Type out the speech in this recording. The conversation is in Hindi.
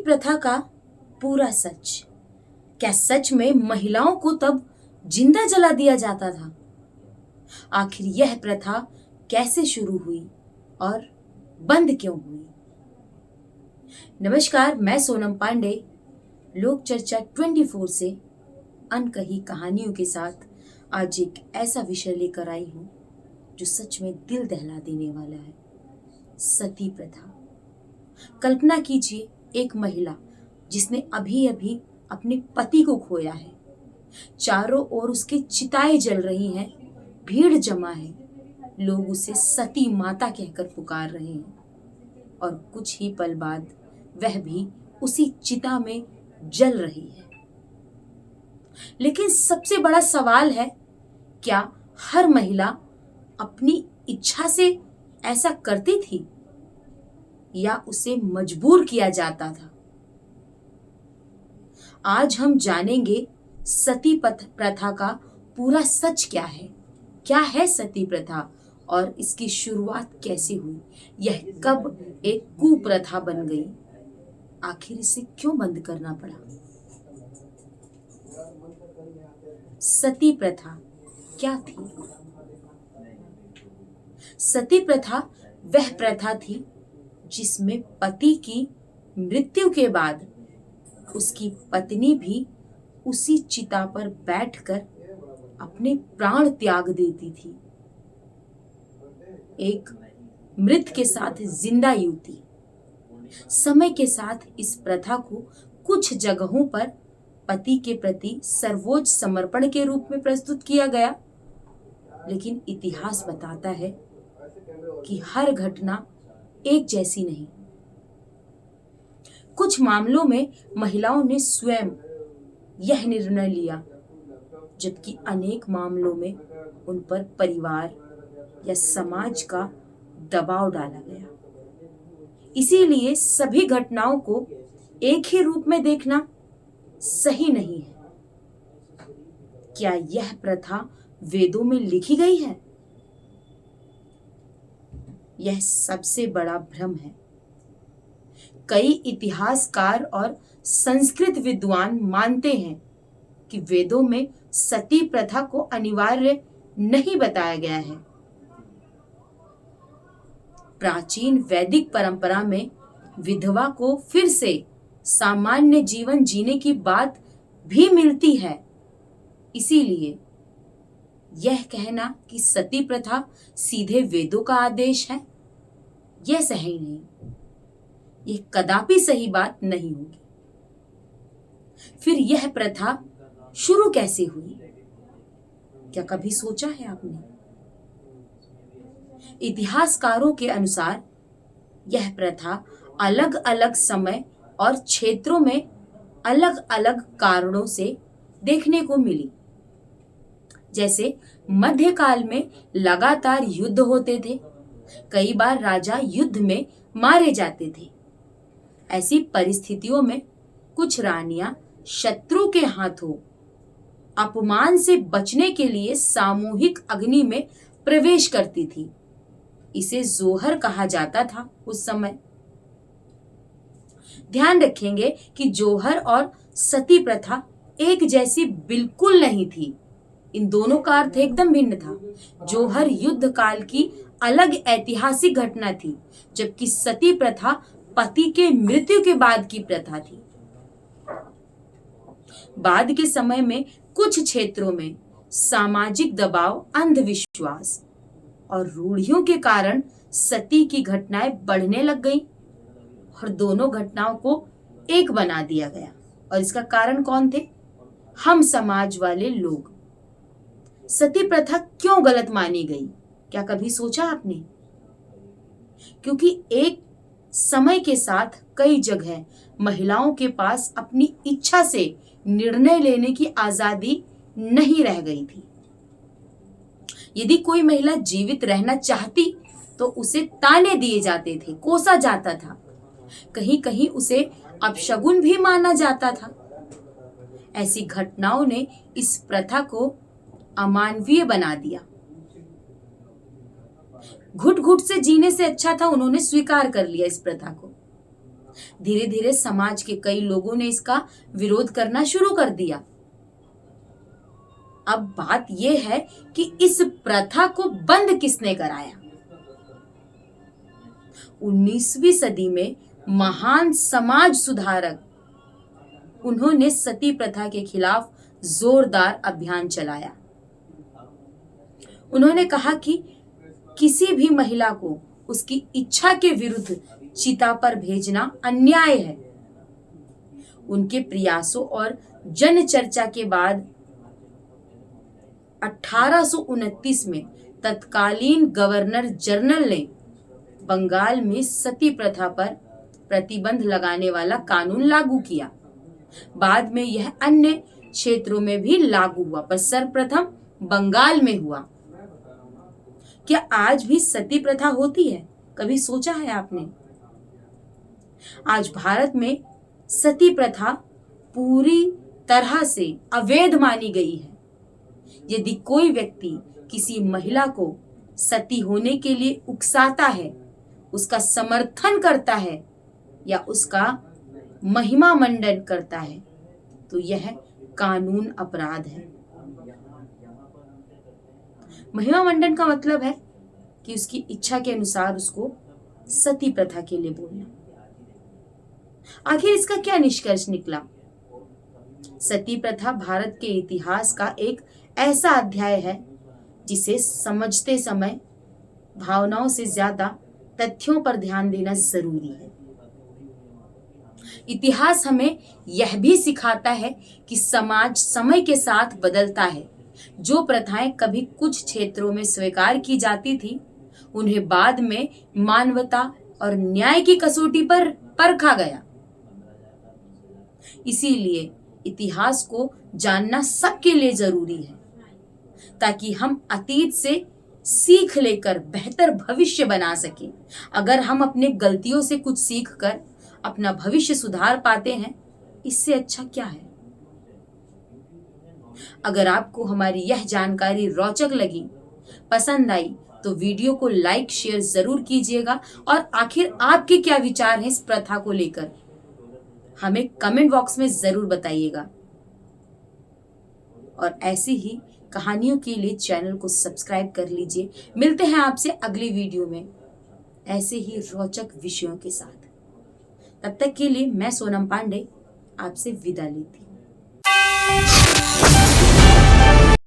प्रथा का पूरा सच। क्या सच में महिलाओं को तब जिंदा जला दिया जाता था? आखिर यह प्रथा कैसे शुरू हुई और बंद क्यों हुई? नमस्कार, मैं सोनम पांडे लोक चर्चा 24 से अनकही कहानियों के साथ आज एक ऐसा विषय लेकर आई हूं जो सच में दिल दहला देने वाला है। सती प्रथा। कल्पना कीजिए, एक महिला जिसने अभी अभी अपने पति को खोया है। चारों ओर उसके चिताएं जल रही हैं, भीड़ जमा है, लोग उसे सती माता कहकर पुकार रहे हैं और कुछ ही पल बाद वह भी उसी चिता में जल रही है। लेकिन सबसे बड़ा सवाल है, क्या हर महिला अपनी इच्छा से ऐसा करती थी या उसे मजबूर किया जाता था? आज हम जानेंगे सती प्रथा का पूरा सच क्या है सती प्रथा और इसकी शुरुआत कैसे हुई, यह कब एक कुप्रथा बन गई, आखिर इसे क्यों बंद करना पड़ा। सती प्रथा क्या थी? सती प्रथा वह प्रथा थी जिसमें पति की मृत्यु के बाद उसकी पत्नी भी उसी चिता पर बैठकर अपने प्राण त्याग देती थी। एक मृत के साथ जिंदा युति। समय के साथ इस प्रथा को कुछ जगहों पर पति के प्रति सर्वोच्च समर्पण के रूप में प्रस्तुत किया गया, लेकिन इतिहास बताता है कि हर घटना एक जैसी नहीं। कुछ मामलों में महिलाओं ने स्वयं यह निर्णय लिया, जबकि अनेक मामलों में उन पर परिवार या समाज का दबाव डाला गया। इसीलिए सभी घटनाओं को एक ही रूप में देखना सही नहीं है। क्या यह प्रथा वेदों में लिखी गई है? यह सबसे बड़ा भ्रम है। कई इतिहासकार और संस्कृत विद्वान मानते हैं कि वेदों में सती प्रथा को अनिवार्य नहीं बताया गया है। प्राचीन वैदिक परंपरा में विधवा को फिर से सामान्य जीवन जीने की बात भी मिलती है। इसीलिए यह कहना कि सती प्रथा सीधे वेदों का आदेश है, यह सही नहीं। यह कदापि सही बात नहीं होगी। फिर यह प्रथा शुरू कैसे हुई? क्या कभी सोचा है आपने? इतिहासकारों के अनुसार यह प्रथा अलग अलग समय और क्षेत्रों में अलग अलग कारणों से देखने को मिली। जैसे मध्यकाल में लगातार युद्ध होते थे, कई बार राजा युद्ध में मारे जाते थे। ऐसी परिस्थितियों में कुछ रानियां शत्रु के हाथों अपमान से बचने के लिए सामूहिक अग्नि में प्रवेश करती थी। इसे जोहर कहा जाता था उस समय। ध्यान रखेंगे कि जोहर और सती प्रथा एक जैसी बिल्कुल नहीं थी। इन दोनों का अर्थ एकदम भिन्न था। जोहर युद्ध काल की अलग ऐतिहासिक घटना थी, जबकि सती प्रथा पति के मृत्यु के बाद की प्रथा थी। बाद के समय में कुछ क्षेत्रों में सामाजिक दबाव, अंधविश्वास और रूढ़ियों के कारण सती की घटनाएं बढ़ने लग गईं और दोनों घटनाओं को एक बना दिया गया। और इसका कारण कौन थे? हम समाज वाले लोग। सती प्रथा क्यों गलत मानी गई? क्या कभी सोचा आपने? क्योंकि एक समय के साथ कई जगह महिलाओं के पास अपनी इच्छा से निर्णय लेने की आजादी नहीं रह गई थी। यदि कोई महिला जीवित रहना चाहती तो उसे ताने दिए जाते थे, कोसा जाता था, कहीं कहीं उसे अपशगुन भी माना जाता था। ऐसी घटनाओं ने इस प्रथा को अमानवीय बना दिया। घुट घुट से जीने से अच्छा था उन्होंने स्वीकार कर लिया इस प्रथा को। धीरे धीरे समाज के कई लोगों ने इसका विरोध करना शुरू कर दिया। अब बात यह है कि इस प्रथा को बंद किसने कराया। 19वीं सदी में महान समाज सुधारक उन्होंने सती प्रथा के खिलाफ जोरदार अभियान चलाया। उन्होंने कहा कि किसी भी महिला को उसकी इच्छा के विरुद्ध चिता पर भेजना अन्याय है। उनके प्रयासों और जन चर्चा के बाद 1829 में तत्कालीन गवर्नर जनरल ने बंगाल में सती प्रथा पर प्रतिबंध लगाने वाला कानून लागू किया। बाद में यह अन्य क्षेत्रों में भी लागू हुआ, पर सर्वप्रथम बंगाल में हुआ। क्या आज भी सती प्रथा होती है? कभी सोचा है आपने? आज भारत में सती प्रथा पूरी तरह से अवैध मानी गई है। यदि कोई व्यक्ति किसी महिला को सती होने के लिए उकसाता है, उसका समर्थन करता है या उसका महिमा मंडन करता है, तो यह कानून अपराध है। महिमा मंडन का मतलब है कि उसकी इच्छा के अनुसार उसको सती प्रथा के लिए बोलना। आखिर इसका क्या निष्कर्ष निकला? सती प्रथा भारत के इतिहास का एक ऐसा अध्याय है जिसे समझते समय भावनाओं से ज्यादा तथ्यों पर ध्यान देना जरूरी है। इतिहास हमें यह भी सिखाता है कि समाज समय के साथ बदलता है। जो प्रथाएं कभी कुछ क्षेत्रों में स्वीकार की जाती थी, उन्हें बाद में मानवता और न्याय की कसौटी पर परखा गया। इसीलिए इतिहास को जानना सबके लिए जरूरी है, ताकि हम अतीत से सीख लेकर बेहतर भविष्य बना सकें। अगर हम अपने गलतियों से कुछ सीख कर अपना भविष्य सुधार पाते हैं, इससे अच्छा क्या है। अगर आपको हमारी यह जानकारी रोचक लगी, पसंद आई, तो वीडियो को लाइक शेयर जरूर कीजिएगा। और आखिर आपके क्या विचार हैं इस प्रथा को लेकर, हमें कमेंट बॉक्स में जरूर बताइएगा। और ऐसी ही कहानियों के लिए चैनल को सब्सक्राइब कर लीजिए। मिलते हैं आपसे अगली वीडियो में ऐसे ही रोचक विषयों के साथ। तब तक के लिए मैं सोनम पांडे आपसे विदा लेती हूँ।